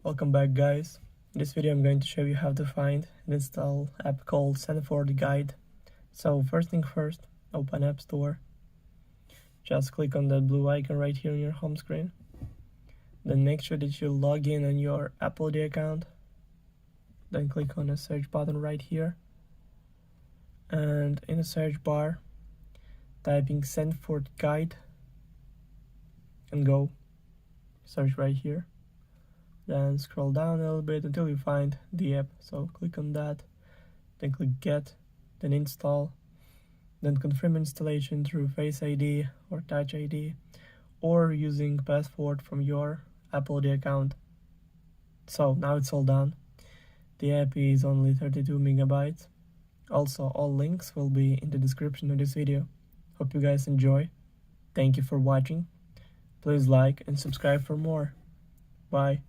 Welcome back, guys. In this video I'm going to show you how to find and install app called Sanford Guide. So first thing first, open App Store. Just click on that blue icon right here on your home screen. Then make sure that you log in on your Apple ID account. Then click on the search button right here. And in the search bar, typing Sanford Guide and go. Search right here. Then scroll down a little bit until you find the app. So click on that, then click Get, then Install, then confirm installation through Face ID or Touch ID, or using password from your Apple ID account. So now it's all done. The app is only 32 megabytes. Also, all links will be in the description of this video. Hope you guys enjoy. Thank you for watching. Please like and subscribe for more. Bye.